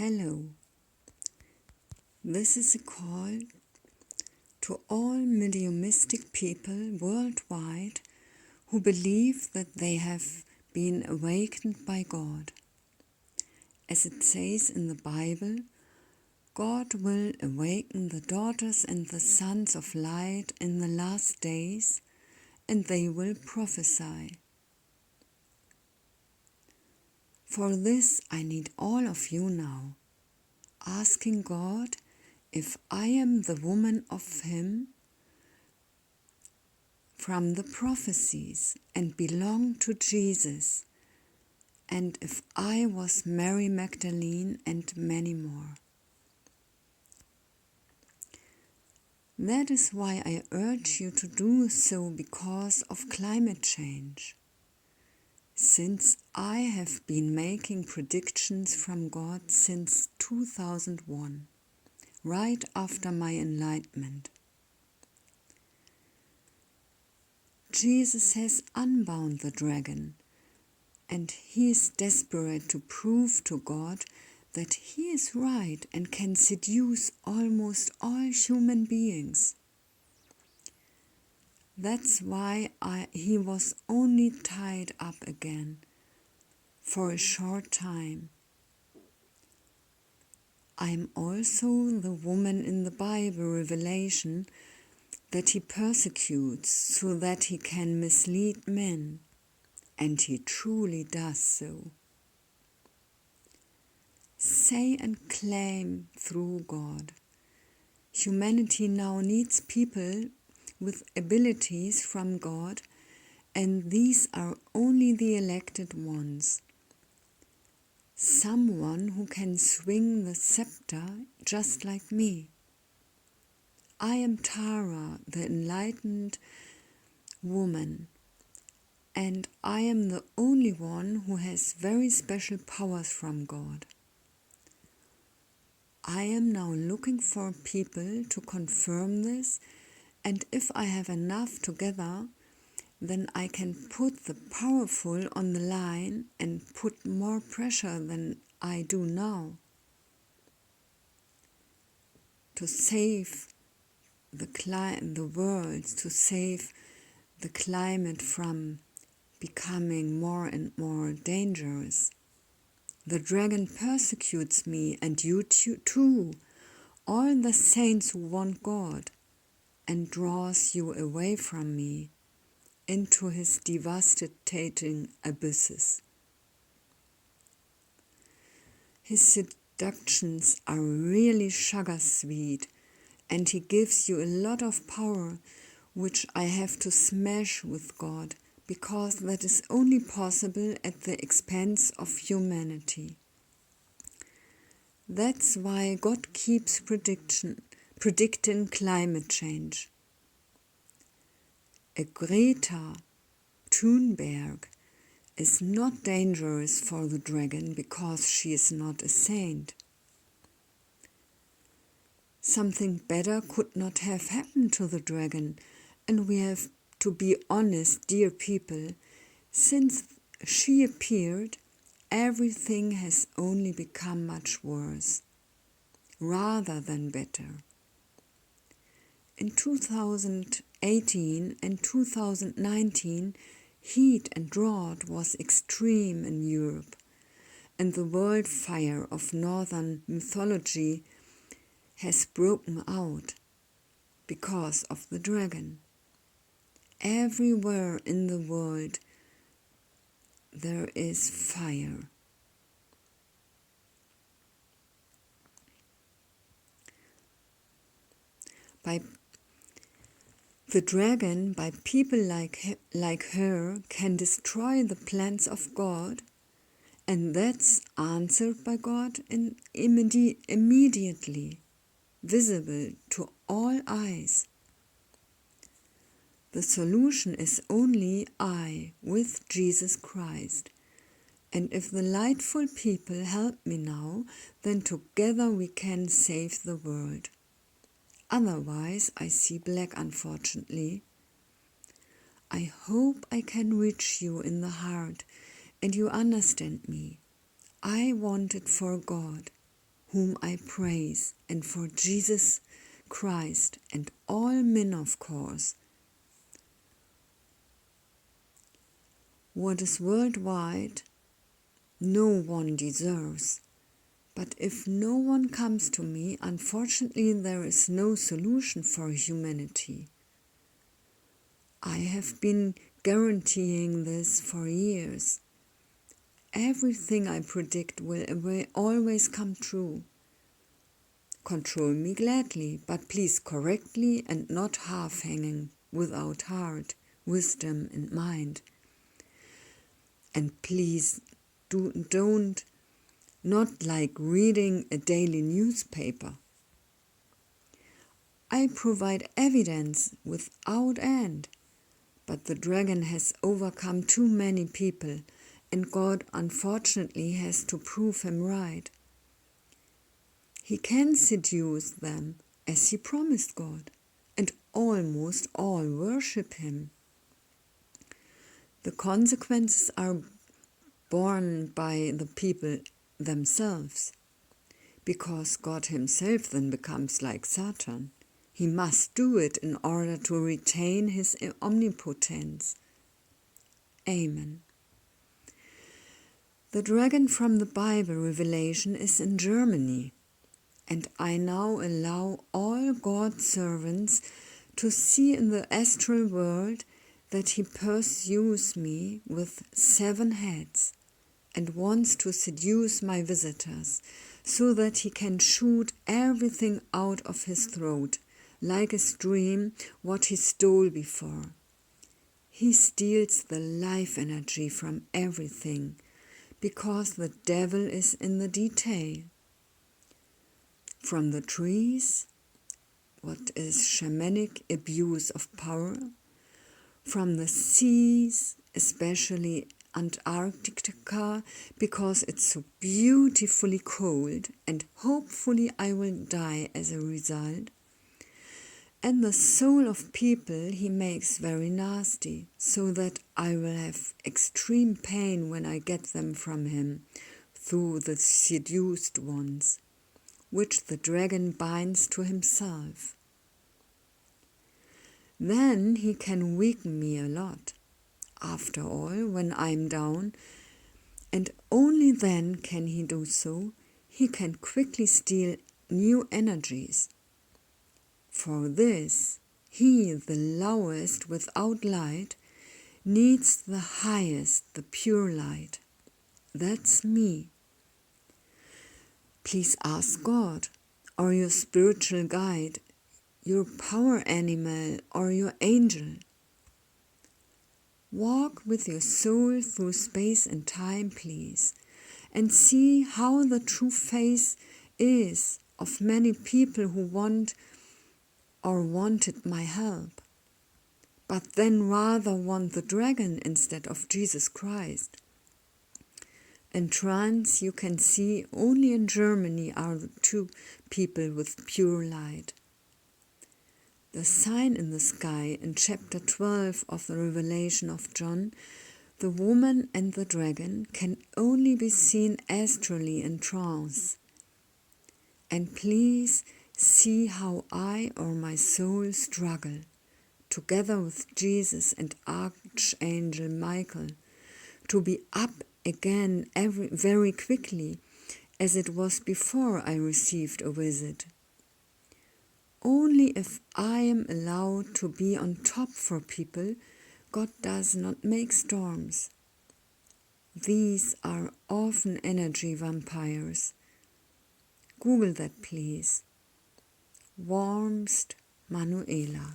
Hello. This is a call to all mediumistic people worldwide who believe that they have been awakened by God. As it says in the Bible, God will awaken the daughters and the sons of light in the last days, and they will prophesy. For this I need all of you now, asking God if I am the woman of Him from the prophecies and belong to Jesus, and if I was Mary Magdalene and many more. That is why I urge you to do so because of climate change. Since I have been making predictions from God since 2001, right after my enlightenment. Jesus has unbound the dragon, and he is desperate to prove to God that he is right and can seduce almost all human beings. That's why he was only tied up again for a short time. I am also the woman in the Bible revelation that he persecutes so that he can mislead men, and he truly does so. Say and claim through God. Humanity now needs people with abilities from God, and these are only the elected ones. Someone who can swing the scepter just like me. I am Tara the Enlightened woman, and I am the only one who has very special powers from God. I am now looking for people to confirm this, and if I have enough together, then I can put the powerful on the line and put more pressure than I do now to save the world, to save the climate from becoming more and more dangerous. The dragon persecutes me, and you too, all the saints who want God, and draws you away from me into his devastating abysses. His seductions are really sugar sweet, and he gives you a lot of power which I have to smash with God, because that is only possible at the expense of humanity. That's why God keeps predicting climate change. A Greta Thunberg is not dangerous for the dragon because she is not a saint. Something better could not have happened to the dragon, and we have to be honest, dear people, since she appeared, everything has only become much worse, rather than better. In 2018 and 2019, heat and drought was extreme in Europe, and the world fire of northern mythology has broken out because of the dragon. Everywhere in the world there is fire. The dragon, by people like her, can destroy the plans of God, and that's answered by God immediately, visible to all eyes. The solution is only I with Jesus Christ. And if the lightful people help me now, then together we can save the world. Otherwise, I see black, unfortunately. I hope I can reach you in the heart and you understand me. I want it for God. whom I praise, and for Jesus Christ and all men, of course. What is worldwide, no one deserves. But if no one comes to me, unfortunately there is no solution for humanity. I have been guaranteeing this for years. Everything I predict will always come true. Control me gladly, but please correctly and not half-hanging, without heart, wisdom and mind. And please don't not like reading a daily newspaper. I provide evidence without end, but the dragon has overcome too many people, and God unfortunately has to prove him right. He can seduce them as he promised God, and almost all worship him. The consequences are borne by the people themselves, because God himself then becomes like Satan. He must do it in order to retain his omnipotence. Amen. The dragon from the Bible revelation is in Germany, and I now allow all God's servants to see in the astral world that he pursues me with 7 heads and wants to seduce my visitors so that he can shoot everything out of his throat, like a stream what he stole before. He steals the life energy from everything, because the devil is in the detail. From the trees, what is shamanic abuse of power, from the seas, especially Antarctica, because it's so beautifully cold, and hopefully I will die as a result. And the soul of people he makes very nasty, so that I will have extreme pain when I get them from him through the seduced ones, which the dragon binds to himself. Then he can weaken me a lot, after all, when I'm down, and only then can he do so. He can quickly steal new energies. For this, he, the lowest without light, needs the highest, the pure light. That's me. Please ask God, or your spiritual guide, your power animal, or your angel. Walk with your soul through space and time, please, and see how the true face is of many people who want or wanted my help, but then rather want the dragon instead of Jesus Christ. In trance you can see only in Germany are the 2 people with pure light. The sign in the sky in chapter 12 of the Revelation of John, the woman and the dragon, can only be seen astrally in trance. And please see how I or my soul struggle, together with Jesus and Archangel Michael, to be up again very quickly, as it was before I received a visit. Only if I am allowed to be on top for people, God does not make storms. These are often energy vampires. Google that, please. Warmst, Manuela.